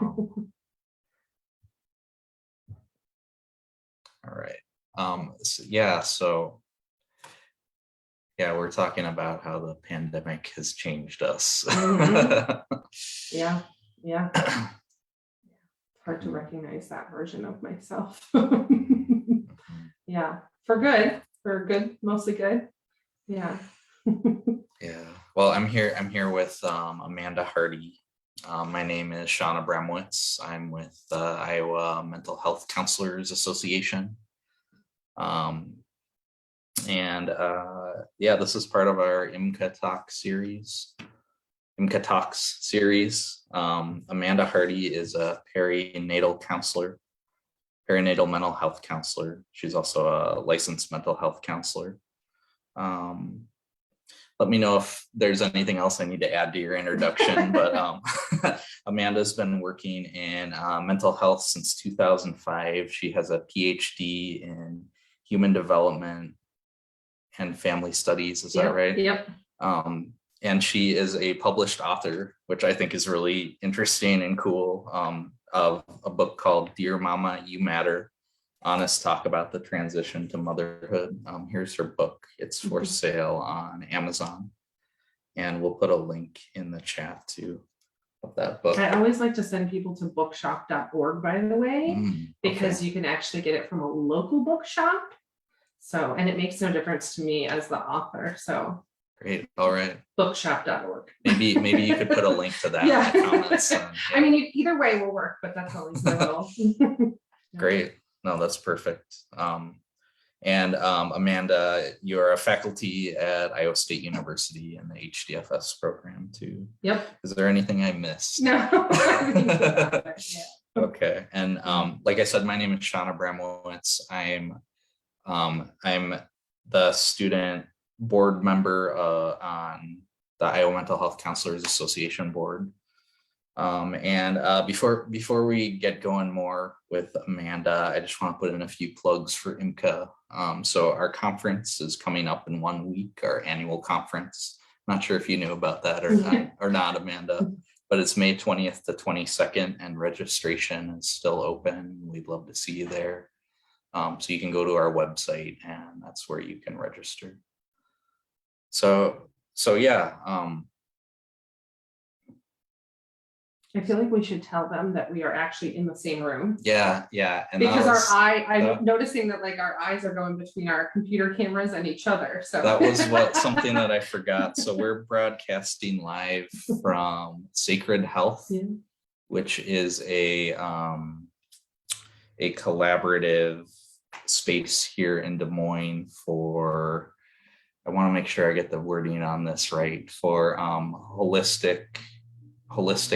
All right. We're talking about how the pandemic has changed us. Yeah. Hard to recognize that version of myself. Yeah, for good, mostly good. Yeah. Yeah. Well, I'm here with Amanda Hardy. My name is Shauna Bremwitz. I'm with the Iowa Mental Health Counselors Association. This is part of our IMHCA Talks series. Amanda Hardy is a perinatal mental health counselor. She's also a licensed mental health counselor. Let me know if there's anything else I need to add to your introduction, but Amanda's been working in mental health since 2005. She has a PhD in human development and family studies. Is that right? Yep. And she is a published author, which I think is really interesting and cool, of a book called Dear Mama, You Matter: Honest Talk About the Transition to Motherhood. Here's her book. It's for sale on Amazon. And we'll put a link in the chat too of that book. I always like to send people to bookshop.org, by the way, because you can actually get it from a local bookshop. So, and it makes no difference to me as the author. So great. All right. Bookshop.org. Maybe you could put a link to that in the comments. I mean, either way will work, but that's always my little. Great. No, that's perfect. Amanda, you're a faculty at Iowa State University in the HDFS program too. Yep. Is there anything I missed? No. Okay. And like I said, my name is Shauna Bremwitz. I'm the student board member on the Iowa Mental Health Counselors Association board. Before we get going more with Amanda, I just want to put in a few plugs for IMHCA. So our conference is coming up in 1 week, our annual conference. I'm not sure if you knew about that or not, Amanda, but it's May 20th to 22nd, and registration is still open. We'd love to see you there. So you can go to our website, and that's where you can register. So yeah. I feel like we should tell them that we are actually in the same room. Yeah. And because I'm noticing that like our eyes are going between our computer cameras and each other. So that was something that I forgot. So we're broadcasting live from Sacred Health, which is a collaborative space here in Des Moines for, I want to make sure I get the wording on this right, for holistic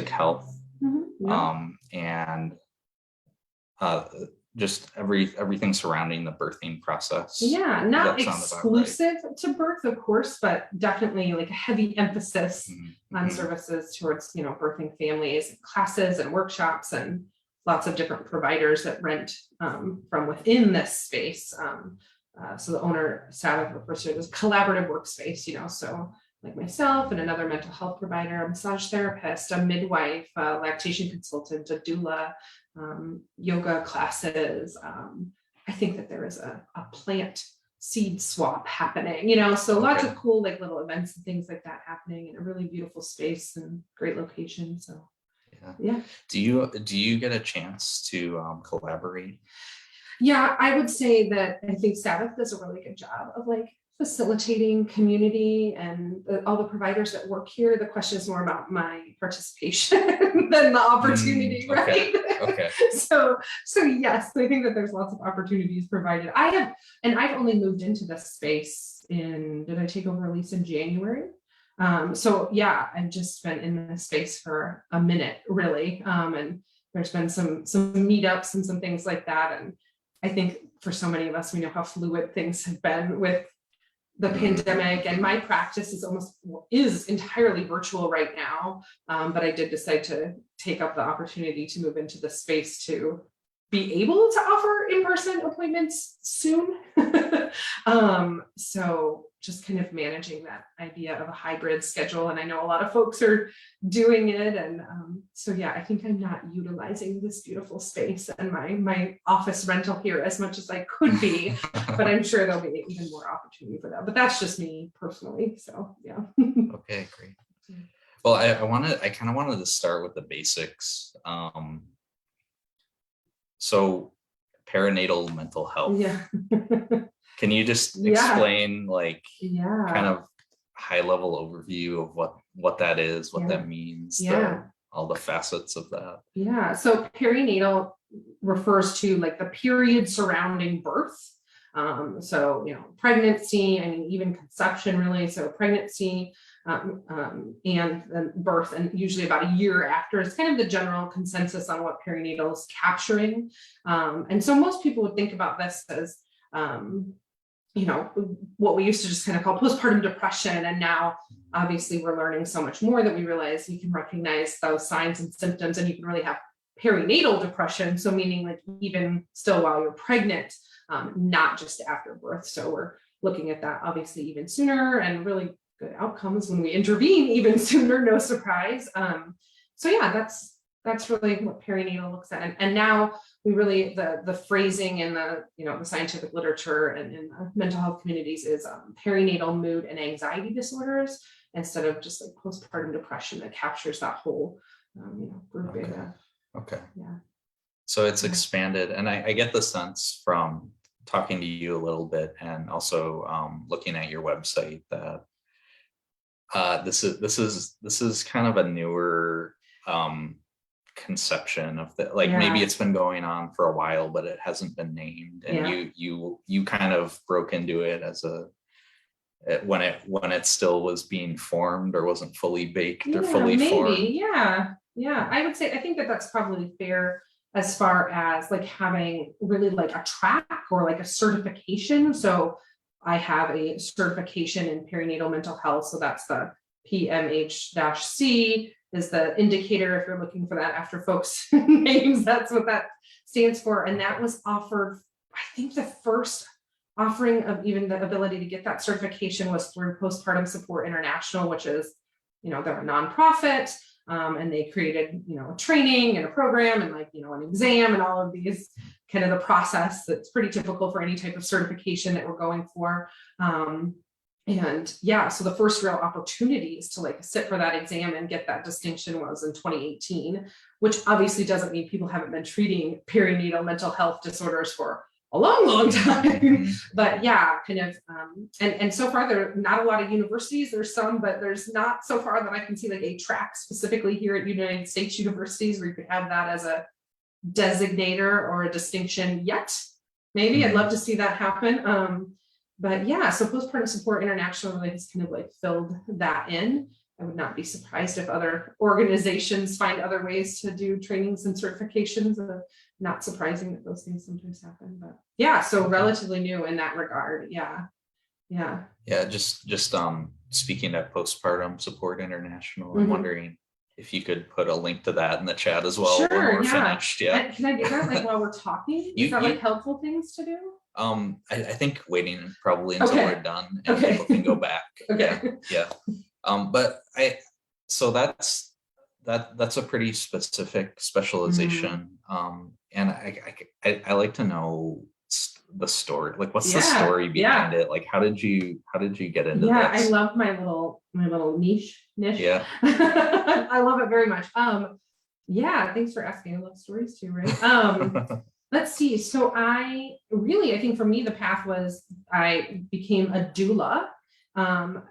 health, and just everything surrounding the birthing process. Yeah, not exclusive to birth, of course, but definitely like a heavy emphasis on services towards, birthing families, classes and workshops, and lots of different providers that rent from within this space. So the owner, Sabbath, refers to it as collaborative workspace, so like myself and another mental health provider, a massage therapist, a midwife, a lactation consultant, a doula, yoga classes. I think that there is a plant seed swap happening, so lots of cool like little events and things like that happening in a really beautiful space and great location. So yeah. Do you get a chance to collaborate? Yeah, I would say that I think Sabbath does a really good job of like facilitating community and all the providers that work here. The question is more about my participation than the opportunity, right? Okay. So yes, I think that there's lots of opportunities provided. I've only moved into this space did I take over a lease in January? So yeah, I've just been in this space for a minute, really. And there's been some meetups and some things like that. And I think for so many of us, we know how fluid things have been with the pandemic, and my practice is entirely virtual right now. But I did decide to take up the opportunity to move into the space to be able to offer in-person appointments soon. So just kind of managing that idea of a hybrid schedule. And I know a lot of folks are doing it. And so, yeah, I think I'm not utilizing this beautiful space and my office rental here as much as I could be, but I'm sure there'll be even more opportunity for that. But that's just me personally. So, yeah. Okay, great. Well, I kind of wanted to start with the basics. So perinatal mental health. Yeah. Can you just explain like kind of high level overview of what that is, what that means, all the facets of that? Yeah. So perinatal refers to like the period surrounding birth. So, pregnancy, I mean, even conception really. So pregnancy and then birth, and usually about a year after is kind of the general consensus on what perinatal is capturing. And so most people would think about this as, what we used to just kind of call postpartum depression. And now obviously we're learning so much more that we realize you can recognize those signs and symptoms, and you can really have perinatal depression. So meaning like even still while you're pregnant, not just after birth. So we're looking at that obviously even sooner, and really good outcomes when we intervene even sooner, no surprise. So yeah, that's really what perinatal looks at. And now we really, the phrasing in the scientific literature and in the mental health communities is perinatal mood and anxiety disorders, instead of just like postpartum depression that captures that whole group. Okay. Yeah. So it's expanded, and I get the sense from talking to you a little bit, and also looking at your website, that this is kind of a newer conception of the, like, maybe it's been going on for a while, but it hasn't been named, and you kind of broke into it as when it still was being formed, or wasn't fully baked or fully formed. I would say, I think that's probably fair, as far as like having really like a track or like a certification. So I have a certification in perinatal mental health. So that's the PMH-C is the indicator, if you're looking for that after folks' names, that's what that stands for. And that was offered, I think the first offering of even the ability to get that certification was through Postpartum Support International, which is, they're a nonprofit. And they created, a training and a program and an exam and all of these kind of the process that's pretty typical for any type of certification that we're going for. So the first real opportunities to sit for that exam and get that distinction was in 2018, which obviously doesn't mean people haven't been treating perinatal mental health disorders for a long time. But and so far there are not a lot of universities. There's some, but there's not so far that I can see a track specifically here at United States universities where you could have that as a designator or a distinction yet. Maybe I'd love to see that happen. So Postpartum Support International really has kind of filled that in. I would not be surprised if other organizations find other ways to do trainings and certifications. Not surprising that those things sometimes happen, but so relatively new in that regard. Just speaking of Postpartum Support International, I'm wondering if you could put a link to that in the chat as well when we're finished. Can I do that while we're talking? Is that helpful things to do? I think waiting probably until we're done and people can go back. But that's a pretty specific specialization. And I like to know the story. What's the story behind it? How did you get into this? I love my little niche. Yeah. I love it very much. Thanks for asking. I love stories too, right? Let's see. So I think for me, the path was I became a doula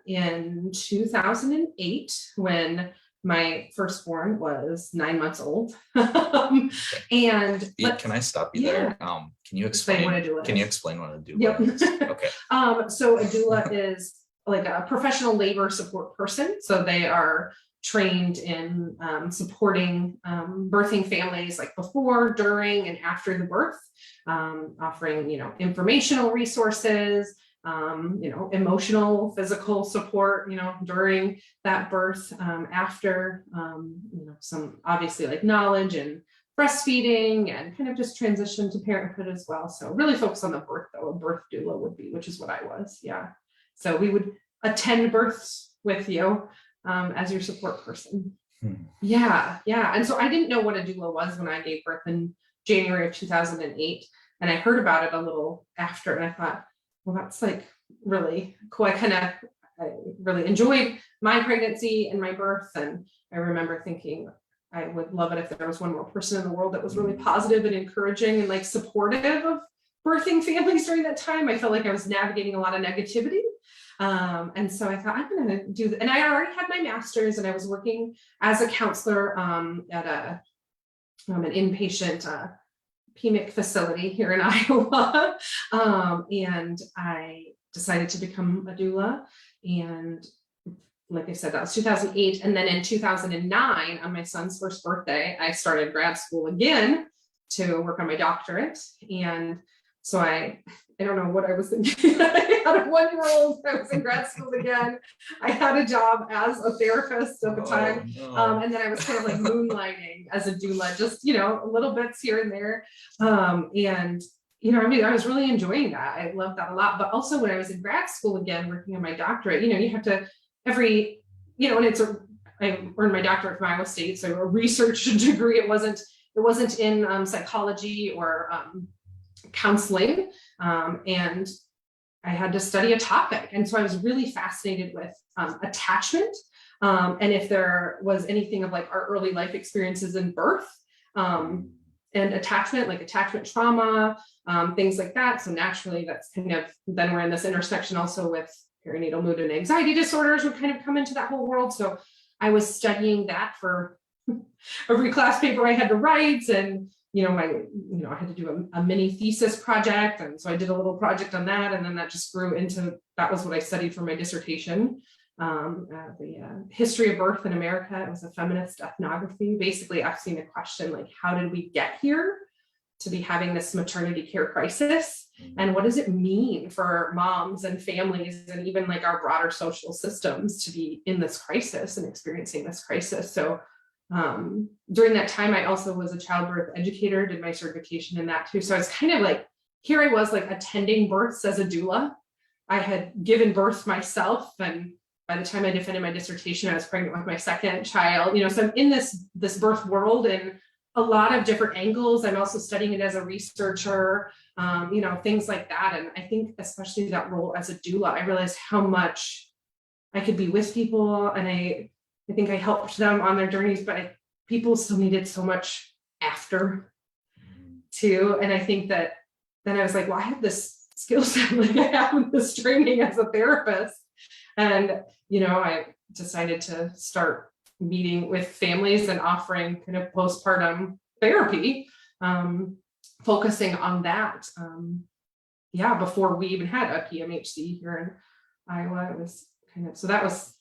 in 2008 when my firstborn was 9 months old. And can I stop you there? Can you explain what a doula is? Okay. So a doula is a professional labor support person. So they are trained in supporting birthing families before, during, and after the birth, offering informational resources, emotional, physical support, during that birth, after, some obviously knowledge and breastfeeding, and kind of just transition to parenthood as well. So really focus on the birth, though, a birth doula would be, which is what I was. So we would attend births with you as your support person. Yeah. And so I didn't know what a doula was when I gave birth in January of 2008. And I heard about it a little after, and I thought, well, that's like really cool. I really enjoyed my pregnancy and my birth. And I remember thinking I would love it if there was one more person in the world that was really positive and encouraging and like supportive of birthing families during that time. I felt like I was navigating a lot of negativity. And so I thought, I'm going to do that. And I already had my master's, and I was working as a counselor at an inpatient PMIC facility here in Iowa. And I decided to become a doula. And like I said, that was 2008. And then in 2009, on my son's first birthday, I started grad school again to work on my doctorate. And so I don't know what I was thinking. I had a 1-year-old. I was in grad school again. I had a job as a therapist at the time. And then I was kind of like moonlighting as a doula, just, little bits here and there. And, I was really enjoying that. I loved that a lot. But also when I was in grad school again, working on my doctorate, you have to and I earned my doctorate from Iowa State. So a research degree. It wasn't in psychology or counseling, and I had to study a topic. And so I was really fascinated with attachment, and if there was anything of like our early life experiences in birth, and attachment, like attachment trauma, things like that. So naturally that's kind of, then we're in this intersection also with perinatal mood and anxiety disorders would kind of come into that whole world. So I was studying that for every class paper I had to write, and I had to do a mini thesis project. And so I did a little project on that. And then that just grew into, that was what I studied for my dissertation. The history of birth in America. It was a feminist ethnography, basically asking the question, like, how did we get here to be having this maternity care crisis? And what does it mean for moms and families and even like our broader social systems to be in this crisis and experiencing this crisis? So during that time, I also was a childbirth educator, did my certification in that too. So I was kind of like, here I was like attending births as a doula. I had given birth myself, and by the time I defended my dissertation, I was pregnant with my second child. So I'm in this birth world in a lot of different angles. I'm also studying it as a researcher, things like that. And I think especially that role as a doula, I realized how much I could be with people, and I think I helped them on their journeys, but people still needed so much after too. And I think that then I was like, well, I have this skill set, like I have this training as a therapist. And, I decided to start meeting with families and offering kind of postpartum therapy, focusing on that. Before we even had a PMHC here in Iowa, it was kind of, so that was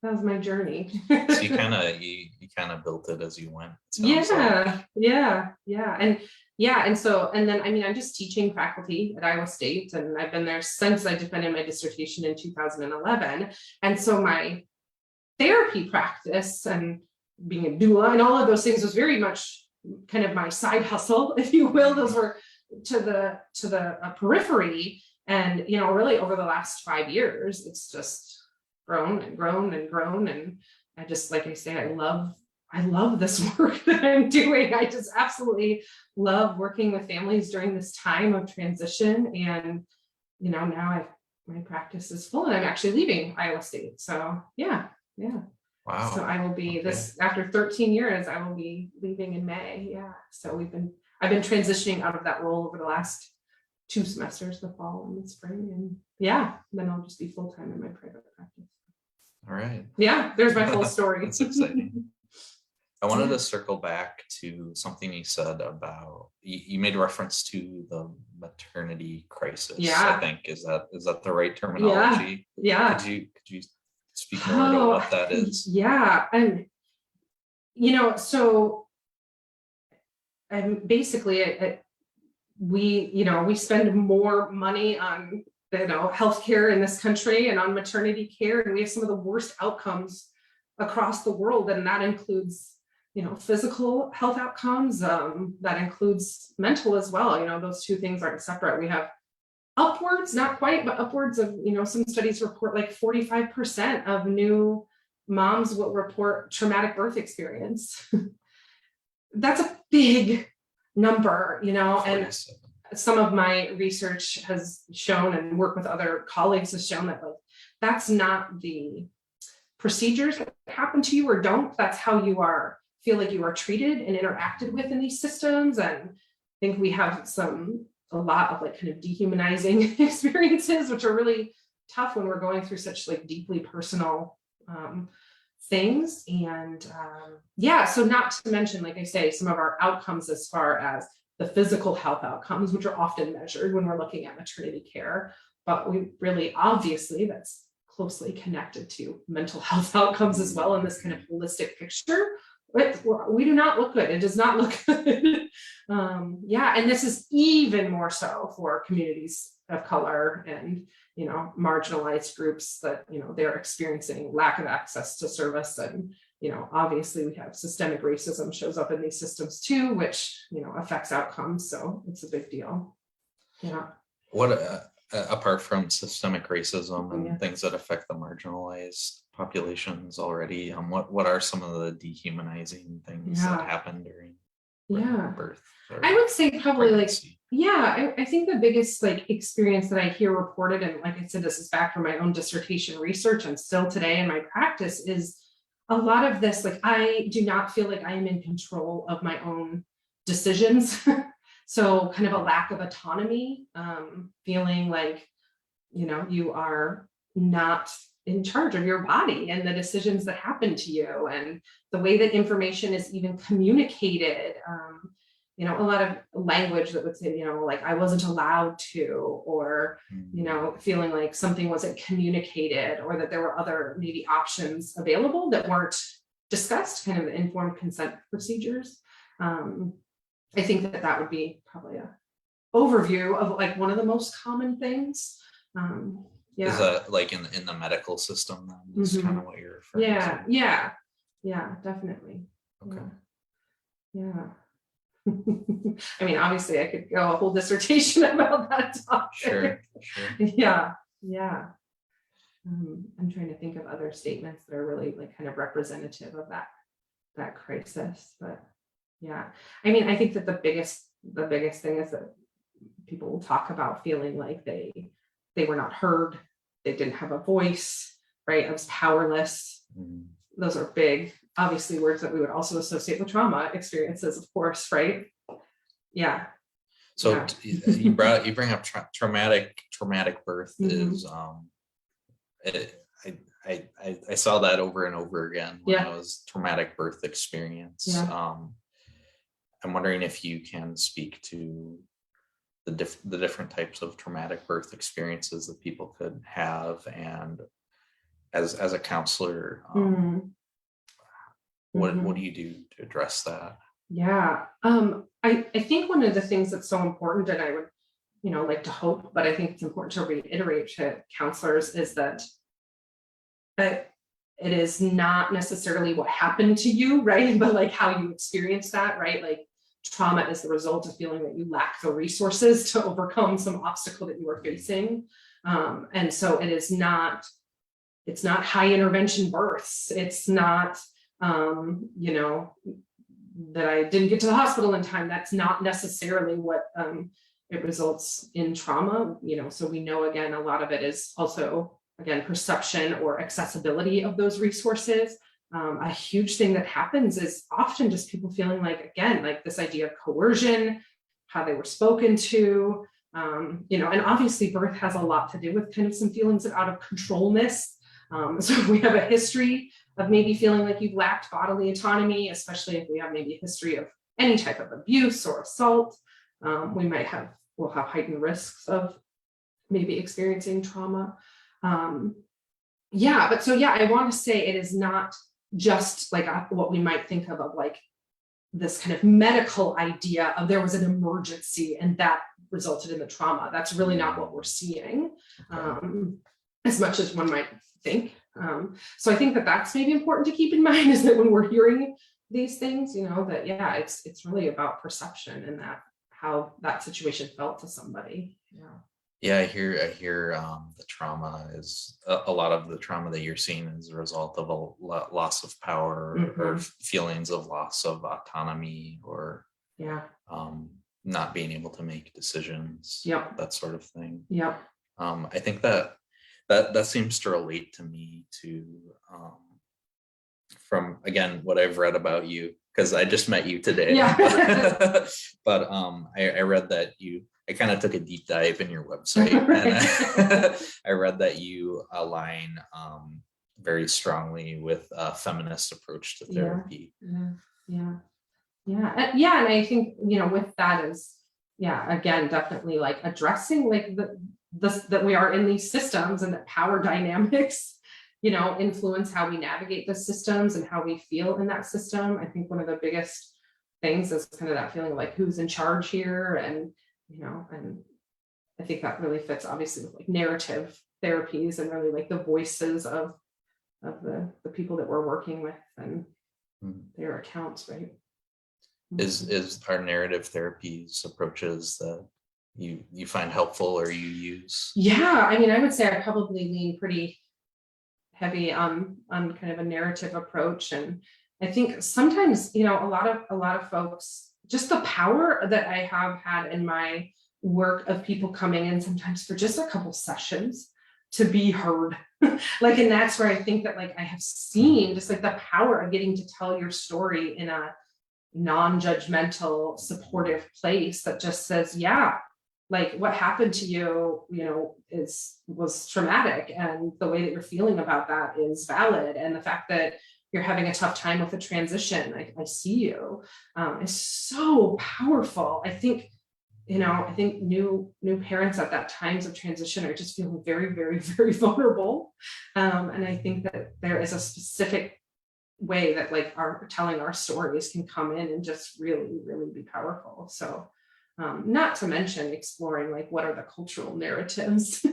my journey. So you kind of built it as you went. And then, I'm just teaching faculty at Iowa State, and I've been there since I defended my dissertation in 2011. And so my therapy practice and being a doula and all of those things was very much kind of my side hustle, if you will. Those were to the periphery. And, really over the last 5 years, it's just grown and grown and grown. And I just, like I say, I love this work that I'm doing. I just absolutely love working with families during this time of transition. And, now my practice is full, and I'm actually leaving Iowa State. So yeah. Wow. So I will be after 13 years, I will be leaving in May. Yeah. So I've been transitioning out of that role over the last 2 semesters, the fall and the spring. And then I'll just be full-time in my private practice. All right. Yeah, there's my full story. That's exciting. I wanted to circle back to something you said about, you made reference to the maternity crisis. I think is that the right terminology? Yeah. Could you speak more to what that is? Yeah. And so I'm basically we spend more money on healthcare in this country and on maternity care, and we have some of the worst outcomes across the world, and that includes physical health outcomes, that includes mental as well. Those two things aren't separate. We have upwards, not quite, but upwards of, some studies report like 45% of new moms will report traumatic birth experience. That's a big number, and some of my research has shown, and work with other colleagues has shown, that like that's not the procedures that happen to you or don't. That's how you feel like you are treated and interacted with in these systems. And I think we have a lot of like kind of dehumanizing experiences, which are really tough when we're going through such like deeply personal things. And so not to mention, like I say, some of our outcomes as far as the physical health outcomes, which are often measured when we're looking at maternity care, but we really, obviously, that's closely connected to mental health outcomes as well in this kind of holistic picture. We do not look good. It does not look good. And this is even more so for communities of color and, marginalized groups that, they're experiencing lack of access to service. And, obviously we have systemic racism shows up in these systems too, which, affects outcomes. So it's a big deal. Yeah. What, apart from systemic racism and things that affect the marginalized populations already, what are some of the dehumanizing things that happen during birth? I would say probably pregnancy? I think the biggest like experience that I hear reported, and like I said, this is back from my own dissertation research and still today in my practice, is a lot of this, like I do not feel like I am in control of my own decisions. So kind of a lack of autonomy, feeling like, you are not in charge of your body and the decisions that happen to you and the way that information is even communicated. A lot of language that would say, like I wasn't allowed to, or, feeling like something wasn't communicated, or that there were other maybe options available that weren't discussed, kind of informed consent procedures. I think that would be probably a overview of like one of the most common things. Is that like in the medical system then is kind of what you're referring to? Yeah, definitely. Okay. Yeah. I mean, obviously I could go a whole dissertation about that topic. Sure. Yeah. I'm trying to think of other statements that are really like kind of representative of that crisis, but yeah. I mean, I think that the biggest thing is that people will talk about feeling like they were not heard, they didn't have a voice, right? I was powerless. Those are big, obviously, words that we would also associate with trauma experiences, of course, right? Yeah. So you bring up traumatic birth is I saw that over and over again when I was traumatic birth experience. I'm wondering if you can speak to the different types of traumatic birth experiences that people could have, and as a counselor, what do you do to address that? Yeah, I think one of the things that's so important, and I would like to hope, but I think it's important to reiterate to counselors, is that it is not necessarily what happened to you, right? But like how you experience that, right? Like trauma is the result of feeling that you lack the resources to overcome some obstacle that you are facing. And so it's not high intervention births. It's not, that I didn't get to the hospital in time. That's not necessarily what it results in trauma, so we know, again, a lot of it is also, again, perception or accessibility of those resources. A huge thing that happens is often just people feeling like, again, like this idea of coercion, how they were spoken to, and obviously birth has a lot to do with kind of some feelings of out of controlness. So we have a history of maybe feeling like you've lacked bodily autonomy, especially if we have maybe a history of any type of abuse or assault. We'll have heightened risks of maybe experiencing trauma. I want to say it is not just like what we might think of like this kind of medical idea of there was an emergency and that resulted in the trauma. That's really not what we're seeing, as much as one might think. So I think that that's maybe important to keep in mind, is that when we're hearing these things, that it's really about perception and that how that situation felt to somebody. Yeah, I hear the trauma is a lot of the trauma that you're seeing is a result of a loss of power, or feelings of loss of autonomy, or Yeah. um, not being able to make decisions, Yep. that sort of thing. Yep. I think that seems to relate to me to from, again, what I've read about you, because I just met you today. Yeah. But I read that I kind of took a deep dive in your website, and I read that you align very strongly with a feminist approach to therapy. Yeah. And I think, with that is, again, definitely like addressing like that we are in these systems, and that power dynamics, influence how we navigate the systems and how we feel in that system. I think one of the biggest things is kind of that feeling of like who's in charge here, and and I think that really fits obviously with like narrative therapies, and really like the voices of the people that we're working with, and their accounts, right? Is our narrative therapies approaches that you find helpful or you use? Yeah, I mean, I would say I probably lean pretty heavy on kind of a narrative approach, and I think sometimes, a lot of folks, just the power that I have had in my work of people coming in sometimes for just a couple sessions to be heard. Like, and that's where I think that like I have seen just like the power of getting to tell your story in a non-judgmental, supportive place that just says, yeah, like what happened to you, was traumatic, and the way that you're feeling about that is valid, and the fact that you're having a tough time with the transition, I see you, is so powerful. I think new parents at that times of transition are just feeling very, very, very vulnerable, and I think that there is a specific way that like our telling our stories can come in and just really, really be powerful. So not to mention exploring like what are the cultural narratives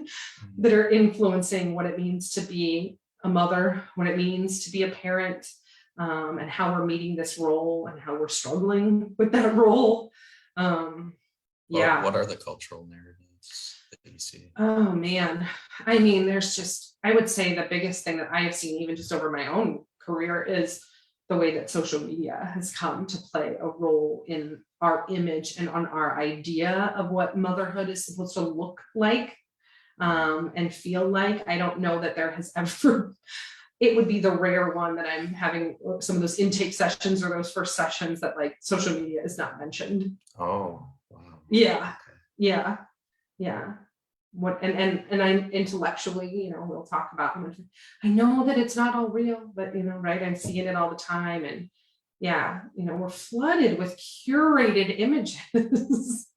that are influencing what it means to be a mother, what it means to be a parent, and how we're meeting this role and how we're struggling with that role. What are the cultural narratives that you see? Oh man, I mean, I would say the biggest thing that I have seen, even just over my own career, is the way that social media has come to play a role in our image and on our idea of what motherhood is supposed to look like, and feel like. I don't know that there has ever, it would be the rare one that I'm having some of those intake sessions or those first sessions that like social media is not mentioned. Oh, wow. Yeah. Okay. Yeah. What and I'm intellectually, we'll talk about them. I know that it's not all real, but right, I'm seeing it all the time, and we're flooded with curated images.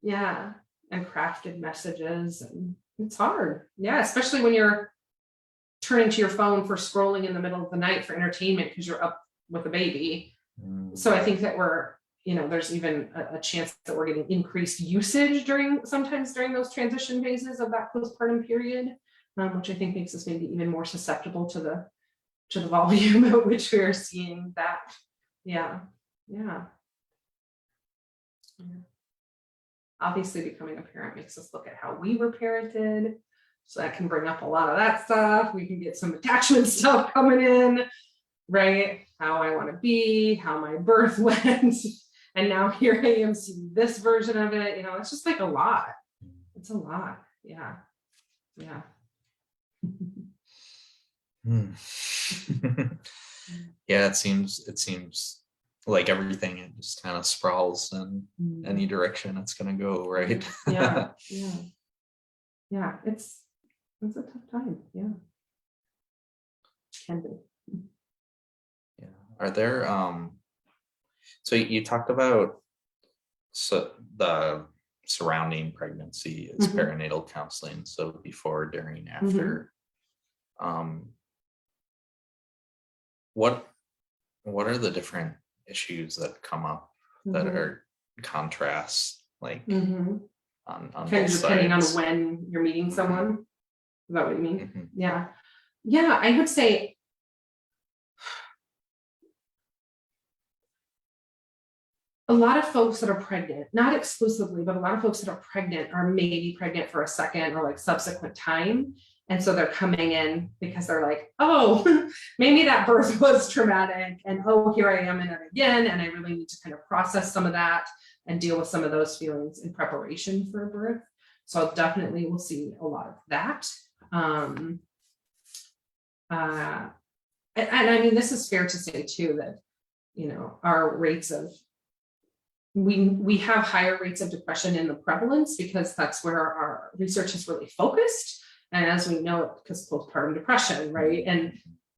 Yeah, and crafted messages, and it's hard. Yeah, especially when you're turning to your phone for scrolling in the middle of the night for entertainment because you're up with a baby. So I think that there's even a chance that we're getting increased usage sometimes during those transition phases of that postpartum period, which I think makes us maybe even more susceptible to the volume at which we're seeing that. Yeah. Obviously, becoming a parent makes us look at how we were parented. So that can bring up a lot of that stuff. We can get some attachment stuff coming in, right? How I want to be, how my birth went. And now here I am seeing this version of it. It's just like a lot. It's a lot. Yeah. Yeah, it seems like everything, it just kind of sprawls in any direction it's going to go, right? Yeah. It's a tough time. Yeah. Can be. Yeah. Are there so you talked about the surrounding pregnancy is perinatal counseling, so before, during, after. What are the different issues that come up that are contrasts, like on kind both of depending sides? on when you're meeting someone? Is that what you mean? Yeah, I would say a lot of folks that are pregnant, not exclusively, but a lot of folks that are pregnant are maybe pregnant for a second or like subsequent time. And so they're coming in because they're like, oh, maybe that birth was traumatic. And oh, here I am in it again. And I really need to kind of process some of that and deal with some of those feelings in preparation for a birth. So definitely we'll see a lot of that. And I mean, this is fair to say too, that, you know, our rates of, we have higher rates of depression in the prevalence because that's where our research is really focused. And as we know, because postpartum depression, right?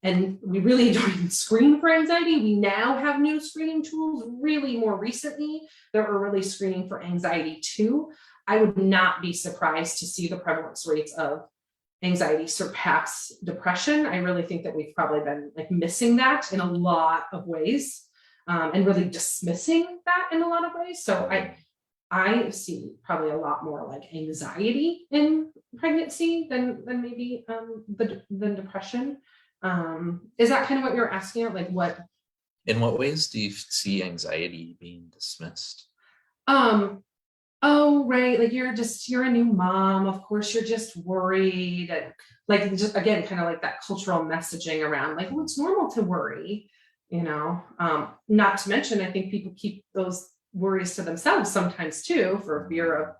And we really don't even screen for anxiety. We now have new screening tools, really more recently, that are really screening for anxiety too. I would not be surprised to see the prevalence rates of anxiety surpass depression. I really think that we've probably been like missing that in a lot of ways, and really dismissing that in a lot of ways. So I see probably a lot more like anxiety in pregnancy than maybe than depression. Is that kind of what you're asking? Like what? In what ways do you see anxiety being dismissed? Oh, right. Like you're a new mom. Of course, you're just worried. And like, just again, kind of like that cultural messaging around like, well, it's normal to worry, you know, not to mention, I think people keep those worries to themselves sometimes too, for fear of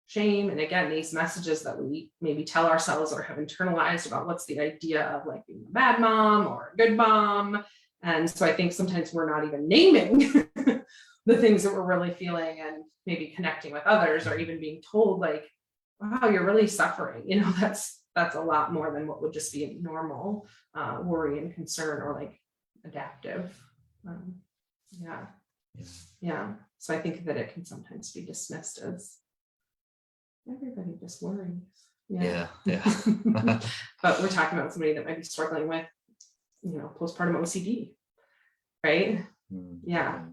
shame. And again, these messages that we maybe tell ourselves or have internalized about what's the idea of like being a bad mom or a good mom. And so I think sometimes we're not even naming the things that we're really feeling and maybe connecting with others, or even being told like, wow, you're really suffering. You know, that's a lot more than what would just be a normal worry and concern or like adaptive. Yeah. So I think that it can sometimes be dismissed as everybody just worries. Yeah. But we're talking about somebody that might be struggling with, you know, postpartum OCD, right? Yeah.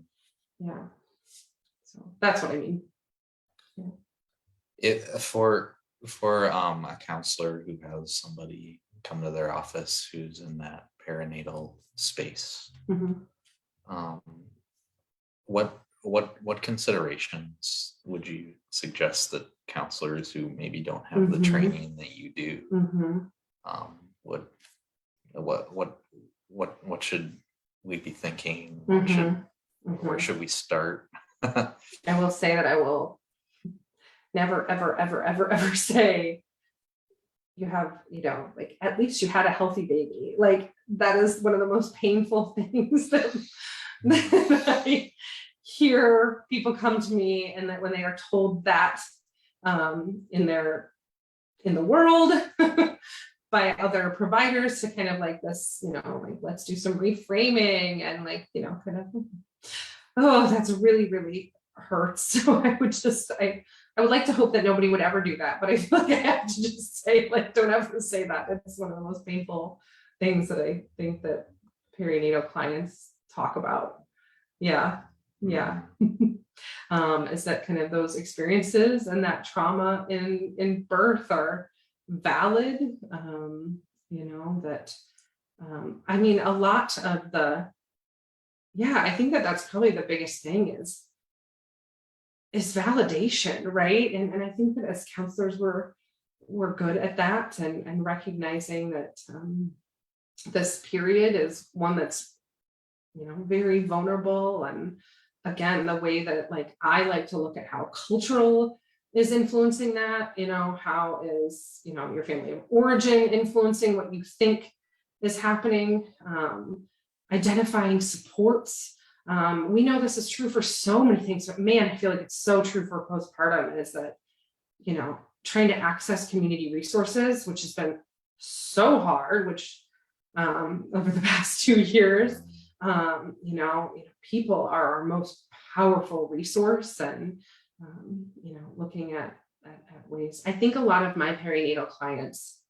So that's what I mean. For a counselor who has somebody come to their office who's in that perinatal space, what considerations would you suggest that counselors who maybe don't have the training that you do what should we be thinking? Where should we start? I will say that I will never, ever say you have, you know, like at least you had a healthy baby. Like that is one of the most painful things that I hear people come to me, and that when they are told that in the world by other providers, to kind of like this, you know, like let's do some reframing and like, you know, kind of, oh, that's really, really hurts. So I would like to hope that nobody would ever do that, but I feel like I have to just say, like, don't ever say that. It's one of the most painful things that I think that perinatal clients talk about. Yeah. Is that kind of those experiences and that trauma in birth are valid. You know, that I mean, a lot of I think that that's probably the biggest thing is validation, right? And I think that as counselors we're good at that, and recognizing that this period is one that's, you know, very vulnerable. And again, the way that like I like to look at how cultural is influencing that, you know, how is, you know, your family of origin influencing what you think is happening, identifying supports. We know this is true for so many things, but man, I feel like it's so true for postpartum, is that, you know, trying to access community resources, which has been so hard, which over the past 2 years, you know, people are our most powerful resource, and, you know, looking at ways. I think a lot of my perinatal clients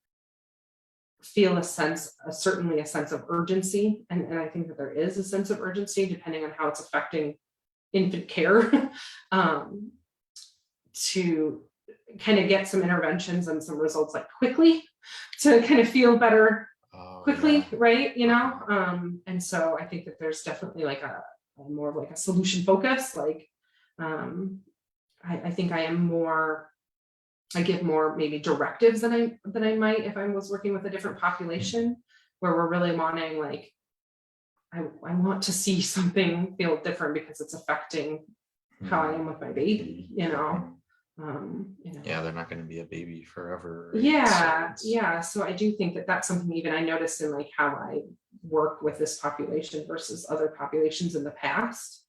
feel certainly a sense of urgency. And I think that there is a sense of urgency depending on how it's affecting infant care, to kind of get some interventions and some results like quickly, to kind of feel better quickly, right? You know, and so I think that there's definitely like a more of like a solution focus, like I think I give more maybe directives than I might if I was working with a different population, where we're really wanting, like, I want to see something feel different because it's affecting how I am with my baby, Yeah, they're not going to be a baby forever. Right? Yeah. So I do think that that's something even I noticed in like how I work with this population versus other populations in the past,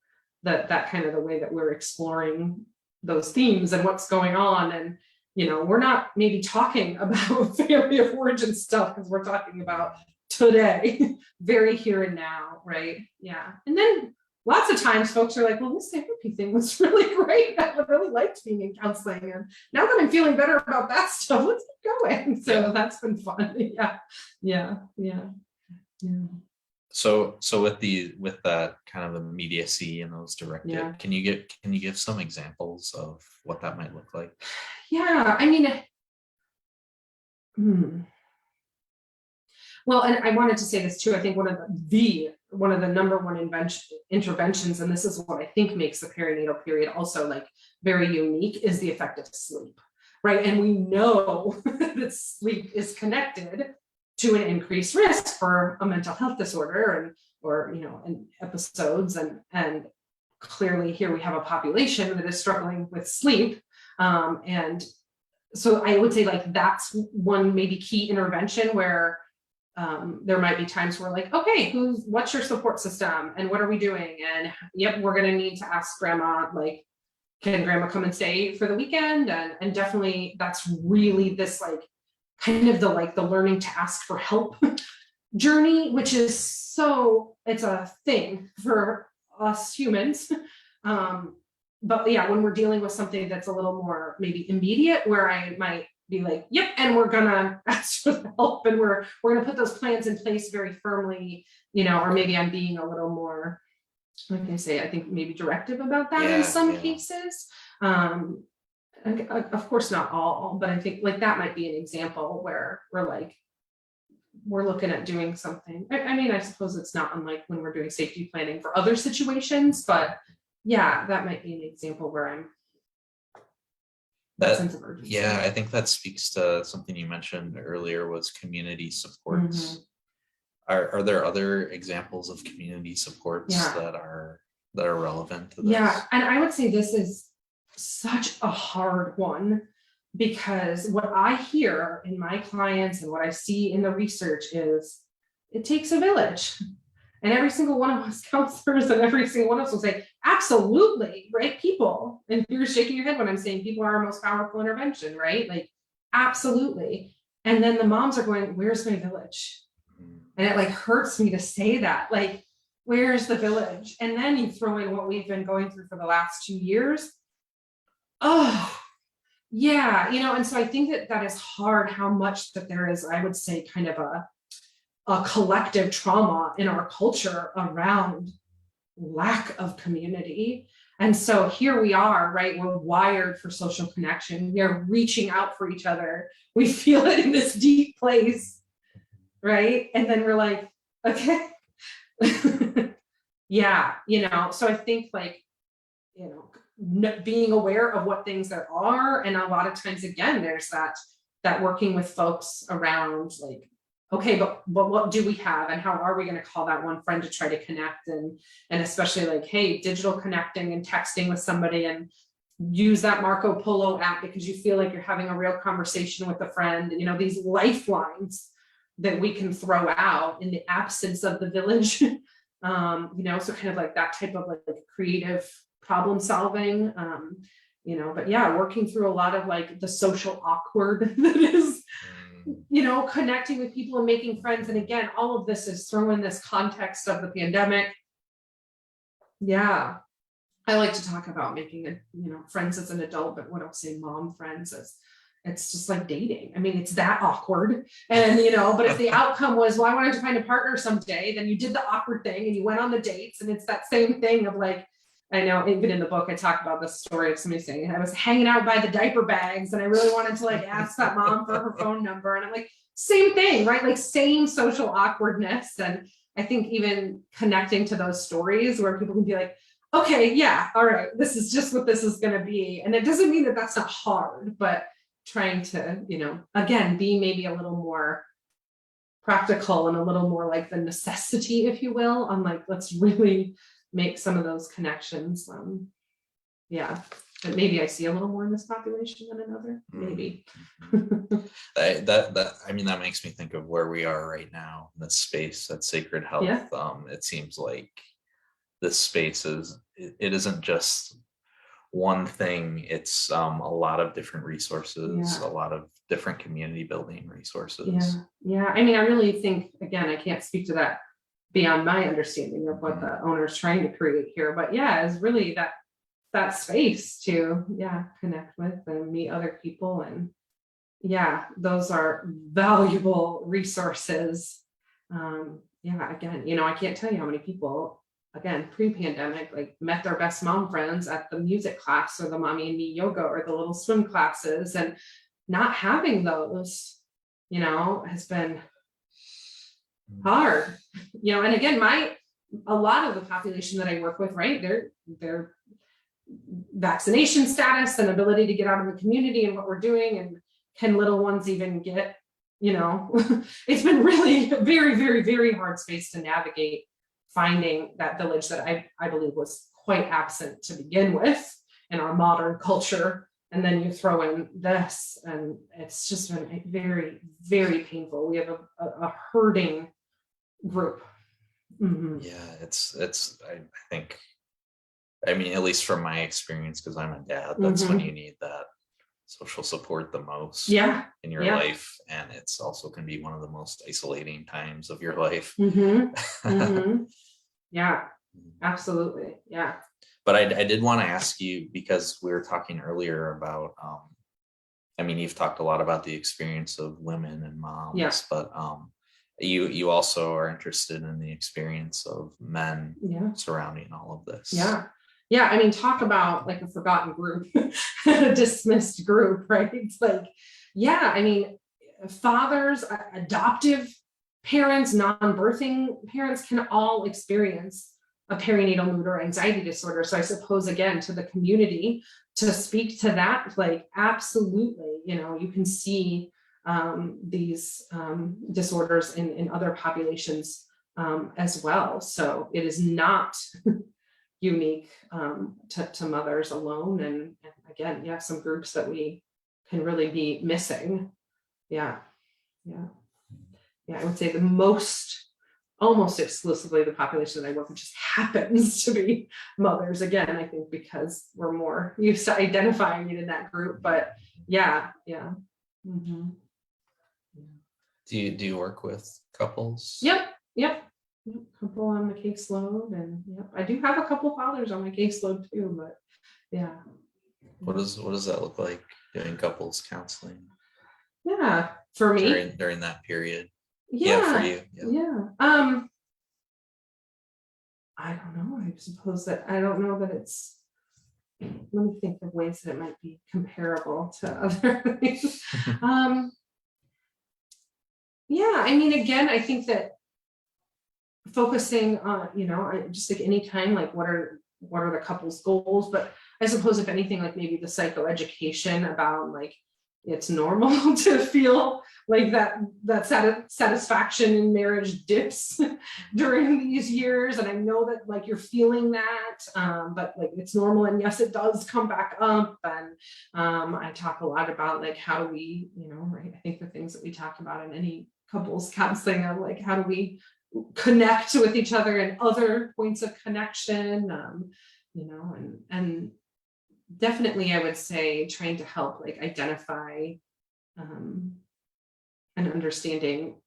that kind of the way that we're exploring those themes and what's going on. And, we're not maybe talking about family of origin stuff because we're talking about today, very here and now, right? Yeah. And then lots of times folks are like, well, this therapy thing was really great. I really liked being in counseling. And now that I'm feeling better about that stuff, let's keep going. So that's been fun. Yeah. So with that kind of immediacy and those directives, can you give some examples of what that might look like? Yeah, I mean, well, and I wanted to say this too. I think one of the number one interventions, and this is what I think makes the perinatal period also like very unique, is the effect of sleep, right? And we know that sleep is connected to an increased risk for a mental health disorder and episodes, and clearly here we have a population that is struggling with sleep, and so I would say like that's one maybe key intervention where there might be times where like, okay, what's your support system and what are we doing? And yep, we're going to need to ask grandma, like, can grandma come and stay for the weekend? And definitely that's really this like kind of the learning to ask for help journey, which is it's a thing for us humans. But yeah, when we're dealing with something that's a little more maybe immediate, where I might be like, yep, and we're gonna ask for help, and we're gonna put those plans in place very firmly, or maybe I'm being a little more, like I say, I think maybe directive about that in some cases. Of course, not all, but I think like that might be an example where we're looking at doing something. I mean, I suppose it's not unlike when we're doing safety planning for other situations, but yeah, that might be an example where I'm that sense of urgency. Yeah, I think that speaks to something you mentioned earlier, was community supports. Are there other examples of community supports that are relevant to this? Yeah, and I would say this is such a hard one, because what I hear in my clients and what I see in the research is it takes a village. And every single one of us counselors and every single one of us will say, absolutely, right? People, and you're shaking your head when I'm saying people are our most powerful intervention, right? Like, absolutely. And then the moms are going, where's my village? And it like hurts me to say that, like, where's the village? And then you throw in what we've been going through for the last 2 years. Oh, yeah. And so I think that is hard, how much that there is, I would say, kind of a collective trauma in our culture around lack of community. And so here we are, right? We're wired for social connection. We are reaching out for each other. We feel it in this deep place, right? And then we're like, okay. Yeah, so I think like, being aware of what things there are. And a lot of times, again, there's that working with folks around like, okay, but what do we have, and how are we going to call that one friend to try to connect, and especially like, hey, digital connecting and texting with somebody, and use that Marco Polo app because you feel like you're having a real conversation with a friend. These lifelines that we can throw out in the absence of the village. So kind of like that type of like creative problem solving. But yeah, working through a lot of like the social awkward that is, connecting with people and making friends. And again, all of this is thrown in this context of the pandemic. Yeah. I like to talk about making friends as an adult, but what I'll say mom friends is, it's just like dating. I mean, it's that awkward. And, but if the outcome was, well, I wanted to find a partner someday, then you did the awkward thing and you went on the dates. And it's that same thing of like, I know even in the book, I talk about the story of somebody saying, I was hanging out by the diaper bags and I really wanted to like ask that mom for her phone number. And I'm like, same thing, right? Like same social awkwardness. And I think even connecting to those stories where people can be like, okay, yeah, all right, this is just what this is going to be. And it doesn't mean that that's not hard, but trying to, again, be maybe a little more practical and a little more like the necessity, if you will, on like, let's really make some of those connections. Yeah, but maybe I see a little more in this population than another, maybe. That makes me think of where we are right now in this space at Sacred Health. Yeah. It seems like this space it isn't just one thing, it's a lot of different resources, a lot of different community building resources. Yeah. I mean, I really think, again, I can't speak to that beyond my understanding of what the owner is trying to create here, but it's really that space to connect with and meet other people, and those are valuable resources. Again, I can't tell you how many people, again, pre-pandemic, like met their best mom friends at the music class or the mommy and me yoga or the little swim classes, and not having those, has been hard, and again, a lot of the population that I work with, right, their vaccination status and ability to get out in the community and what we're doing, and can little ones even get, it's been really a very, very, very hard space to navigate, finding that village that I believe was quite absent to begin with in our modern culture. And then you throw in this, and it's just been very, very painful. We have a hurting group. Yeah, I think, I mean, at least from my experience, because I'm a dad, that's when you need that social support the most in your life. And it's also can be one of the most isolating times of your life. Yeah, absolutely. Yeah. But I did want to ask you, because we were talking earlier about, you've talked a lot about the experience of women and moms, but you also are interested in the experience of men surrounding all of this. I mean, talk about like a forgotten group, a dismissed group, right? It's like, I mean, fathers, adoptive parents, non-birthing parents can all experience a perinatal mood or anxiety disorder. So I suppose, again, to the community to speak to that, like, absolutely, you can see these disorders in other populations as well. So it is not unique to mothers alone. And again, some groups that we can really be missing. I would say almost exclusively the population that I work with just happens to be mothers. Again, I think because we're more used to identifying it in that group, but Mm-hmm. Do you work with couples? Yep. Couple on the caseload, and I do have a couple fathers on my caseload too, but What does that look like, doing couples counseling? For me during that period. For you. I don't know. I suppose that I don't know that it's. Let me think of ways that it might be comparable to other things. I mean, again, I think that focusing on, just like anytime, like what are the couple's goals, but I suppose if anything, like maybe the psychoeducation about like it's normal to feel like that satisfaction in marriage dips during these years, and I know that like you're feeling that, but like it's normal, and yes, it does come back up. And I talk a lot about like how do we, right? I think the things that we talk about in any couples counseling are like, how do we connect with each other and other points of connection, and definitely I would say trying to help like identify and understanding.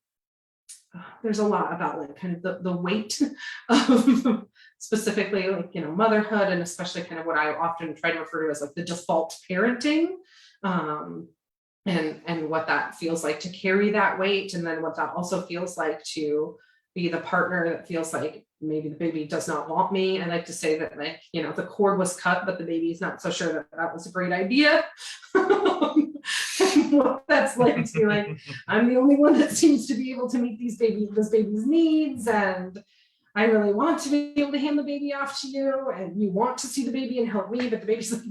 There's a lot about like kind of the weight of specifically like motherhood, and especially kind of what I often try to refer to as like the default parenting, and what that feels like to carry that weight, and then what that also feels like to be the partner that feels like maybe the baby does not want me. I like to say that like, the cord was cut, but the baby's not so sure that was a great idea. What that's like to be like, I'm the only one that seems to be able to meet this baby's needs. And I really want to be able to hand the baby off to you, and you want to see the baby and help me, but the baby's like,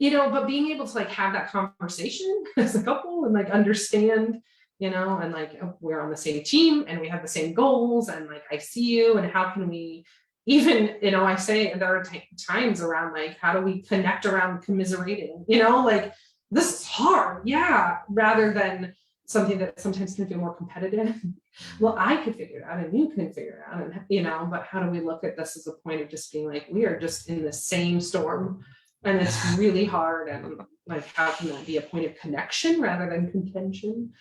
no, but being able to like have that conversation as a couple and like understand, and like, oh, we're on the same team and we have the same goals, and like, I see you, and how can we even, I say there are times around like, how do we connect around commiserating, like, this is hard, yeah, rather than something that sometimes can feel more competitive. Well, I could figure it out and you can figure it out, and but how do we look at this as a point of just being like, we are just in the same storm and it's really hard, and like, how can that be a point of connection rather than contention?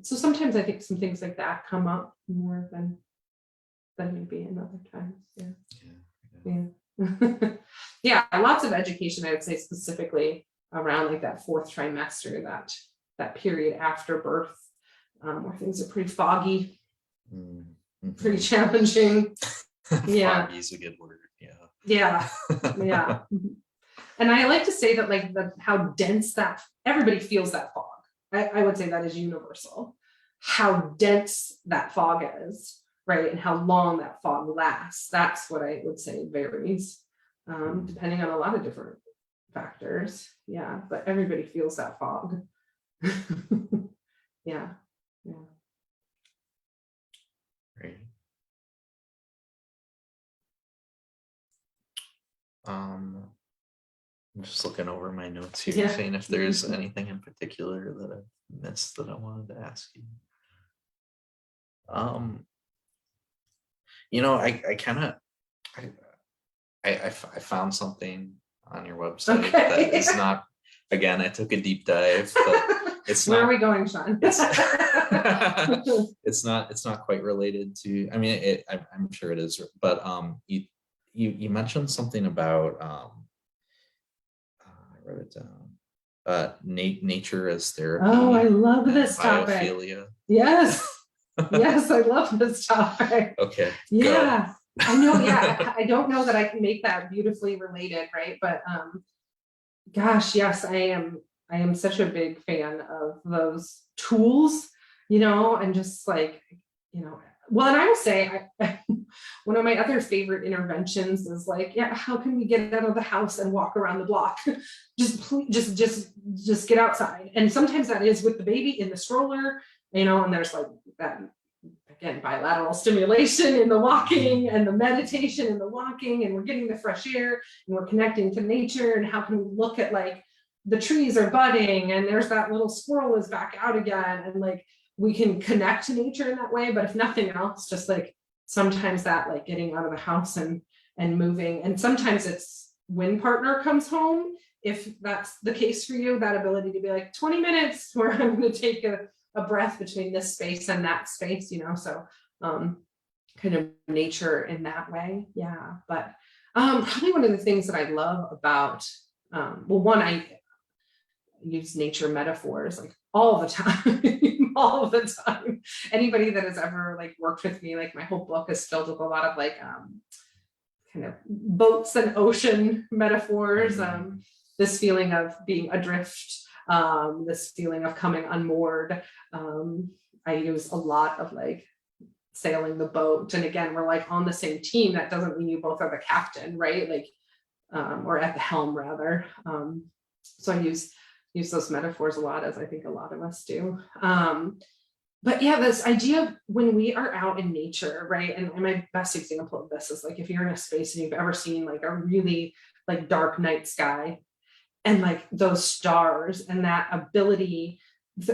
So sometimes I think some things like that come up more than maybe in other times. Yeah. Yeah, lots of education, I would say, specifically around like that fourth trimester, that period after birth, where things are pretty foggy, pretty challenging. Yeah. Foggy is a good word. Yeah. And I like to say that like how dense that, everybody feels that fog. I would say that is universal, how dense that fog is, right? And how long that fog lasts. That's what I would say varies, depending on a lot of different factors. Yeah, but everybody feels that fog. Yeah. Right. I'm just looking over my notes here, saying if there's anything in particular that I've missed that I wanted to ask you. I found something on your website that is not, again, I took a deep dive, but it's Where not. Are we going, Sean? It's not quite related to, I mean, I'm sure it is, but you mentioned something about I wrote it down. Nature as therapy. Oh, I love this topic. Biophilia. Yes. Yes, I love this topic. Okay. Yeah. Go. I know. Yeah. I don't know that I can make that beautifully related, right? But gosh, yes, I am such a big fan of those tools, and just like, well, and I will say, one of my other favorite interventions is like, yeah, how can we get out of the house and walk around the block? just get outside. And sometimes that is with the baby in the stroller, and there's like that, again, bilateral stimulation in the walking and the meditation in the walking, and we're getting the fresh air and we're connecting to nature. And how can we look at like the trees are budding and there's that little squirrel is back out again, and like we can connect to nature in that way. But if nothing else, just like sometimes that like getting out of the house and moving, and sometimes it's when partner comes home, if that's the case for you, that ability to be like 20 minutes where I'm going to take a breath between this space and that space, so kind of nature in that way. Yeah. But probably one of the things that I love about, well, one, I use nature metaphors like all the time, all the time. Anybody that has ever like worked with me, like my whole book is filled with a lot of like kind of boats and ocean metaphors. This feeling of being adrift, this feeling of coming unmoored. I use a lot of like sailing the boat. And again, we're like on the same team. That doesn't mean you both are the captain, right? Like, or at the helm rather. So I use those metaphors a lot, as I think a lot of us do. But yeah, this idea of when we are out in nature, right? And my best example of this is like, if you're in a space and you've ever seen like a really like dark night sky, and like those stars and that ability,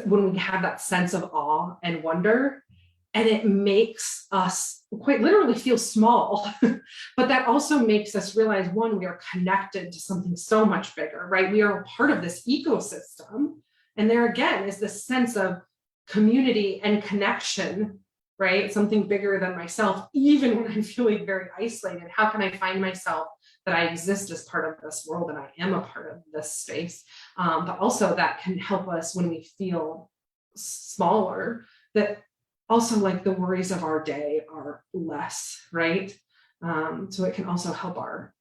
when we have that sense of awe and wonder, and it makes us quite literally feel small, but that also makes us realize, one, we are connected to something so much bigger, right? We are a part of this ecosystem. And there again is this sense of community and connection, right? Something bigger than myself, even when I'm feeling very isolated. How can I find myself that I exist as part of this world and I am a part of this space? But also that can help us when we feel smaller, that also like the worries of our day are less, right? So it can also help our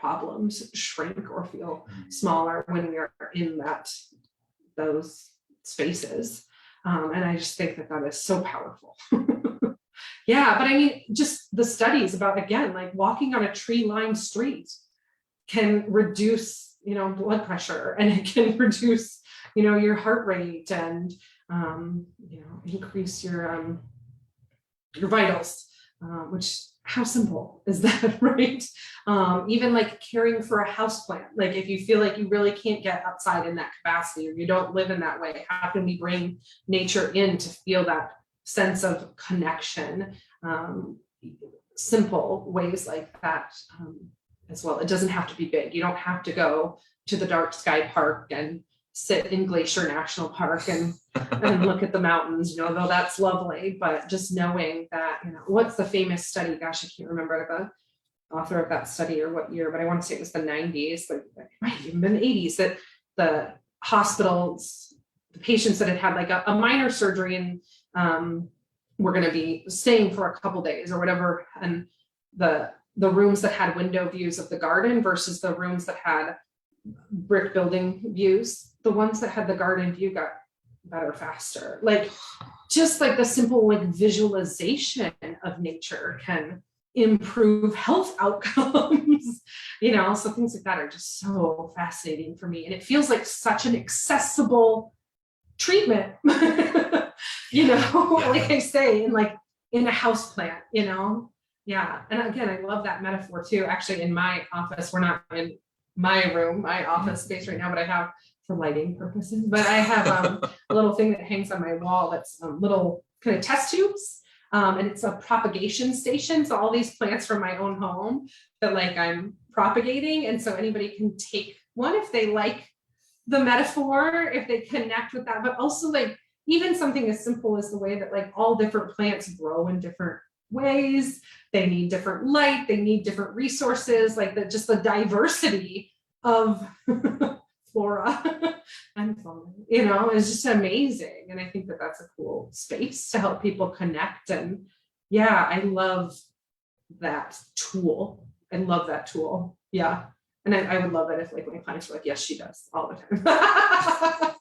problems shrink or feel smaller when we are in those spaces. And I just think that is so powerful. Yeah, but I mean, just the studies about, again, like walking on a tree-lined street can reduce, blood pressure, and it can reduce, your heart rate, and increase your vitals, which, how simple is that, right? Even like caring for a houseplant, like if you feel like you really can't get outside in that capacity, or you don't live in that way, how can we bring nature in to feel that sense of connection? Simple ways like that, as well. It doesn't have to be big. You don't have to go to the Dark Sky Park and sit in Glacier National Park and look at the mountains, though that's lovely, but just knowing that, what's the famous study? Gosh, I can't remember the author of that study or what year, but I want to say it was the 90s, but it might have even been the 80s, that the hospitals, the patients that had had like a minor surgery and were going to be staying for a couple days or whatever, and the rooms that had window views of the garden versus the rooms that had brick building views, the ones that had the garden view got better faster. Like, just like the simple like visualization of nature can improve health outcomes. So things like that are just so fascinating for me, and it feels like such an accessible treatment. Like I say, in a house plant, yeah. And again, I love that metaphor too. Actually, in my office, we're not in my room, my office space right now, but I have, for lighting purposes, but I have a little thing that hangs on my wall that's little kind of test tubes. And it's a propagation station. So all these plants from my own home that like I'm propagating. And so anybody can take one if they like the metaphor, if they connect with that, but also like even something as simple as the way that like all different plants grow in different ways. They need different light, they need different resources, like just the diversity of flora and fauna, is just amazing. And I think that that's a cool space to help people connect. And yeah, I love that tool. Yeah. And I would love it if like my clients were like, yes, she does all the time.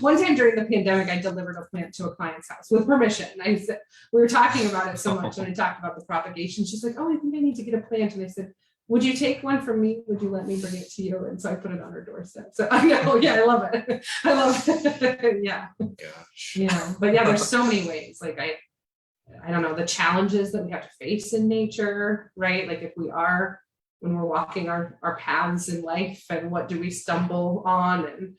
One time during the pandemic, I delivered a plant to a client's house with permission. I said, we were talking about it so much, and I talked about the propagation. She's like, oh, I think I need to get a plant. And I said, would you take one from me? Would you let me bring it to you? And so I put it on her doorstep. So I know, yeah, I love it. I love it. Yeah. Gosh. Yeah. But yeah, there's so many ways. Like I don't know, the challenges that we have to face in nature, right? Like if we are, when we're walking our paths in life, and what do we stumble on? And,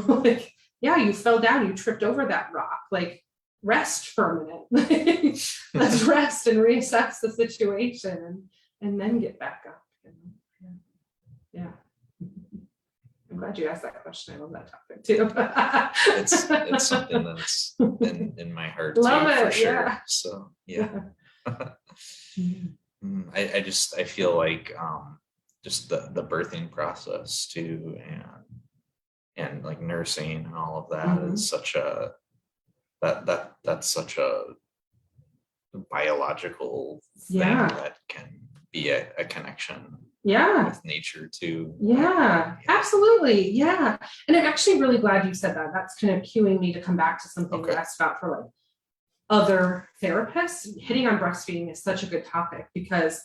like, yeah, you fell down, you tripped over that rock, like rest for a minute. Let's rest and reassess the situation and then get back up. Yeah. I'm glad you asked that question. I love that topic too. it's something that's in my heart love too, it, for sure. yeah. So yeah. I feel like just the birthing process too, and like nursing and all of that is such a that's such a biological thing that can be a connection with nature too. Yeah, absolutely. Yeah. And I'm actually really glad you said that. That's kind of cueing me to come back to something you asked about for like other therapists. Hitting on breastfeeding is such a good topic because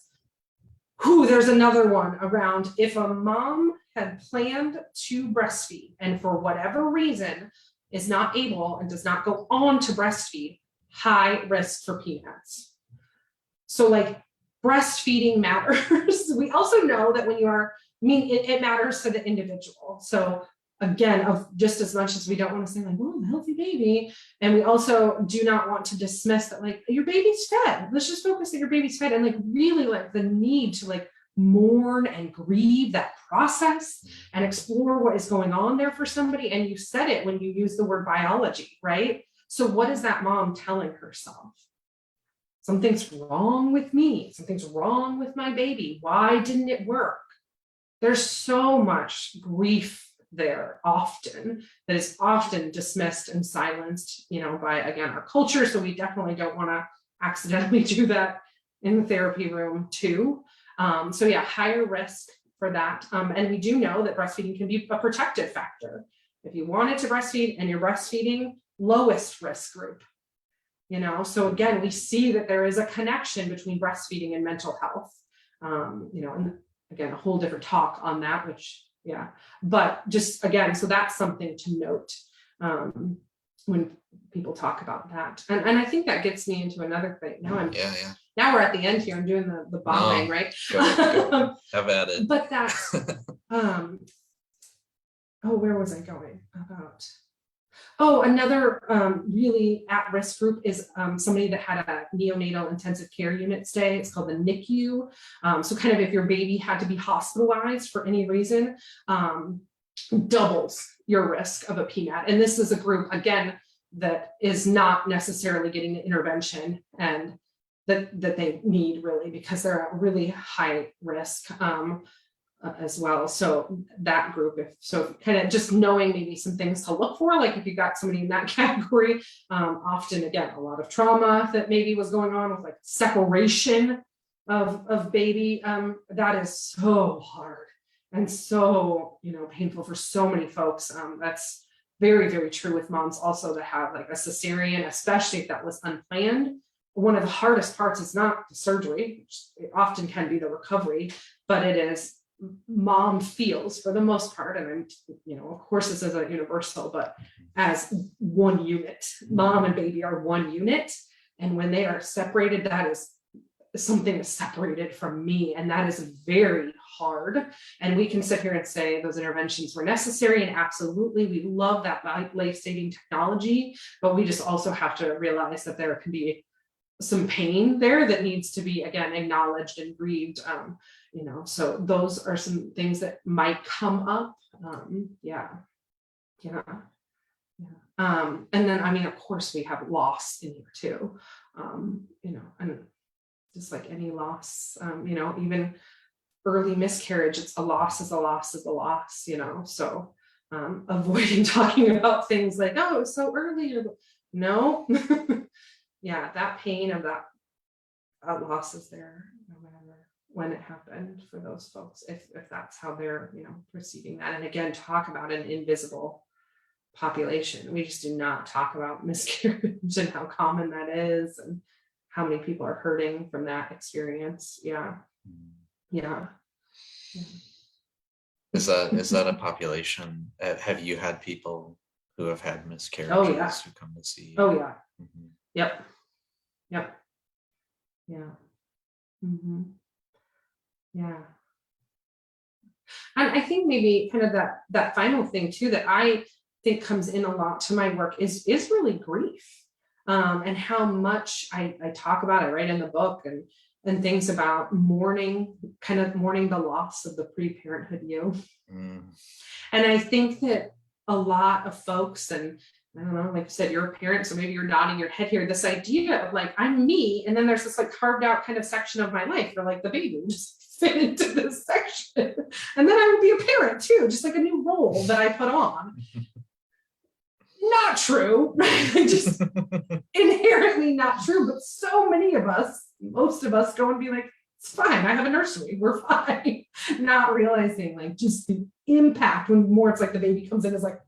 there's another one around. If a mom had planned to breastfeed and for whatever reason is not able and does not go on to breastfeed, high risk for PMS. So like breastfeeding matters. We also know that when you are, it matters to the individual. So again, of just as much as we don't want to say like, oh, healthy baby. And we also do not want to dismiss that like your baby's fed. Let's just focus that your baby's fed, and like really like the need to like mourn and grieve that process and explore what is going on there for somebody. And you said it when you use the word biology, right? So what is that mom telling herself? Something's wrong with me. Something's wrong with my baby. Why didn't it work? There's so much grief there often that is often dismissed and silenced, by, again, our culture. So we definitely don't want to accidentally do that in the therapy room too. So yeah, higher risk for that. And we do know that breastfeeding can be a protective factor. If you wanted to breastfeed and you're breastfeeding, lowest risk group. So again, we see that there is a connection between breastfeeding and mental health. And again, a whole different talk on that, which, but just again, so that's something to note when people talk about that. And I think that gets me into another thing. Now we're at the end here. I'm doing the bombing, right? Go. Have at it. But that's, where was I going about? Another really at-risk group is somebody that had a neonatal intensive care unit stay. It's called the NICU. So kind of if your baby had to be hospitalized for any reason, doubles your risk of a PMAT. And this is a group, again, that is not necessarily getting the intervention and that they need, really, because they're at really high risk as well. So that group, kind of just knowing maybe some things to look for, like if you got somebody in that category, often, again, a lot of trauma that maybe was going on with like separation of baby, that is so hard and so, painful for so many folks. That's very, very true with moms also that have like a cesarean, especially if that was unplanned. One of the hardest parts is not the surgery, which it often can be the recovery, but it is mom feels, for the most part, and I'm, of course this isn't universal, but as one unit, mom and baby are one unit. And when they are separated, that is something is separated from me. And that is very hard. And we can sit here and say those interventions were necessary. And absolutely, we love that life-saving technology, but we just also have to realize that there can be some pain there that needs to be, again, acknowledged and grieved. So those are some things that might come up. And then, of course, we have loss in here too. And just like any loss, even early miscarriage, it's a loss is a loss is a loss, so avoiding talking about things like, oh, it's so early, no. That pain of that loss is there no matter when it happened for those folks, if that's how they're perceiving that. And again, talk about an invisible population. We just do not talk about miscarriage and how common that is and how many people are hurting from that experience. Is that a population? Have you had people who have had miscarriages who come to see you? Mm-hmm. Yep. Mm-hmm. And I think maybe kind of that final thing too that I think comes in a lot to my work is really grief, and how much I talk about it right in the book and things about mourning the loss of the pre-parenthood you. And I think that a lot of folks, and I don't know, like you said, you're a parent, so maybe you're nodding your head here, this idea of like, I'm me, and then there's this like carved out kind of section of my life where like the baby would just fit into this section. And then I would be a parent too, just like a new role that I put on. Not true, right? Just inherently not true, but so many of us, most of us go and be like, it's fine, I have a nursery, we're fine. Not realizing like just the impact when more it's like the baby comes in is like,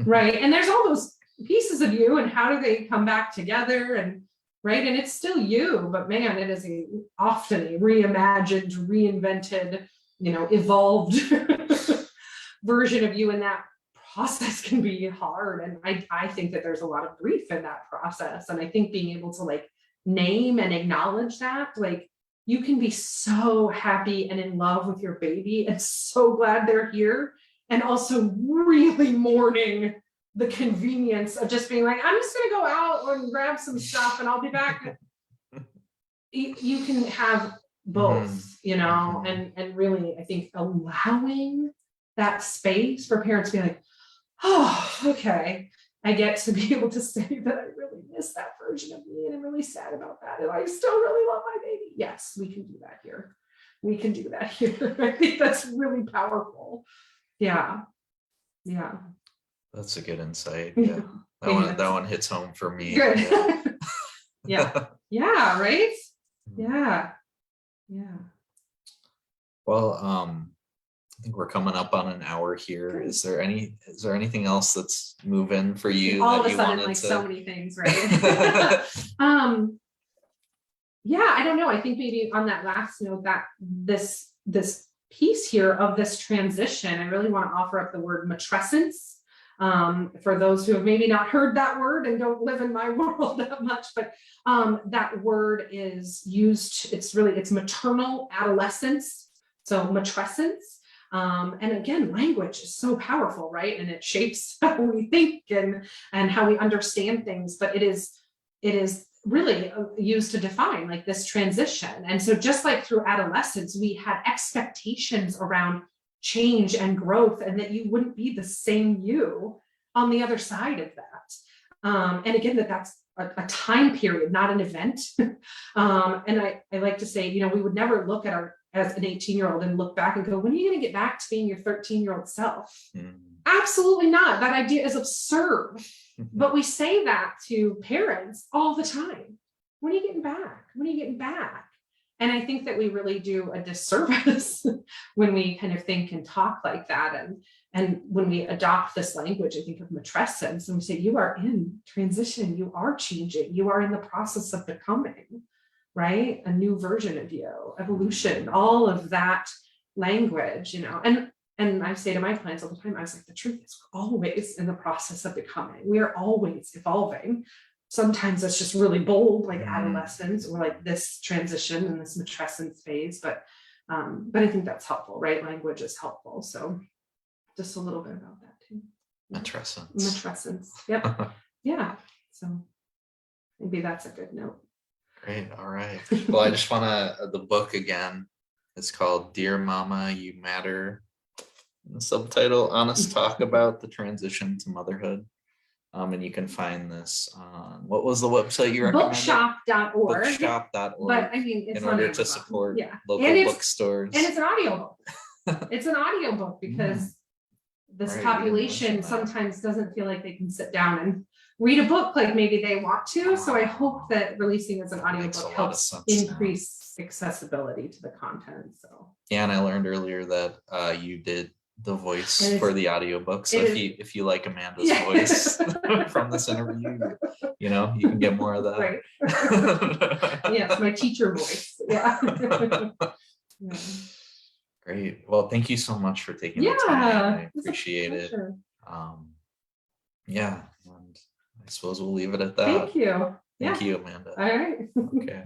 right? And there's all those pieces of you and how do they come back together, and right, and it's still you, but man, it is often a reimagined, reinvented, evolved version of you, and that process can be hard. And I think that there's a lot of grief in that process, and I think being able to like name and acknowledge that, like, you can be so happy and in love with your baby and so glad they're here, and also really mourning the convenience of just being like, I'm just going to go out and grab some stuff and I'll be back. You can have both, and really, I think allowing that space for parents to be like, oh, okay, I get to be able to say that I really miss that version of me and I'm really sad about that. And I still really love my baby. Yes, we can do that here. We can do that here. I think that's really powerful. Yeah. That's a good insight. Yeah. That one hits home for me. Good. Yeah. Right. Yeah. Well, I think we're coming up on an hour here. Is there anything else that's moving for you? All that of a you sudden, wanted like to... so many things, right? Yeah, I don't know. I think maybe on that last note, that this piece here of this transition, I really want to offer up the word matrescence. For those who have maybe not heard that word and don't live in my world that much, but that word is used, it's maternal adolescence, so matrescence. And again, language is so powerful, right? And it shapes how we think and how we understand things, but it is really used to define like this transition. And so just like through adolescence, we had expectations around change and growth, and that you wouldn't be the same you on the other side of that. And again, that's a time period, not an event. And I like to say, we would never look at as an 18-year-old and look back and go, when are you going to get back to being your 13-year-old self? Absolutely not. That idea is absurd. But we say that to parents all the time. When are you getting back? When are you getting back? And I think that we really do a disservice when we kind of think and talk like that. And when we adopt this language, I think of matrescence, and we say, you are in transition, you are changing, you are in the process of becoming, right? A new version of you, evolution, all of that language, and I say to my clients all the time, I was like, the truth is we're always in the process of becoming. We are always evolving. Sometimes that's just really bold, like adolescence, or like this transition and this matrescence phase. But I think that's helpful, right? Language is helpful. So just a little bit about that too. Matrescence. Yep. Yeah. So maybe that's a good note. Great. All right. Well, I just want the book again. It's called Dear Mama, You Matter. The subtitle, Honest Talk About the Transition to Motherhood. And you can find this on, what was the website you recommended? Bookshop.org. Bookshop.org. But I mean, it's in order to support local bookstores. And it's an audiobook. It's an audiobook because this population sometimes doesn't feel like they can sit down and read a book like maybe they want to. So I hope that releasing as an audiobook helps increase accessibility to the content. So yeah, and I learned earlier that you did the voice for the audiobook. So if you like Amanda's voice from this interview, you can get more of that. Right. Yes, my teacher voice. Yeah. Yeah. Great. Well, thank you so much for taking the time. I appreciate it. Yeah. And I suppose we'll leave it at that. Thank you. Thank you, Amanda. All right. Okay.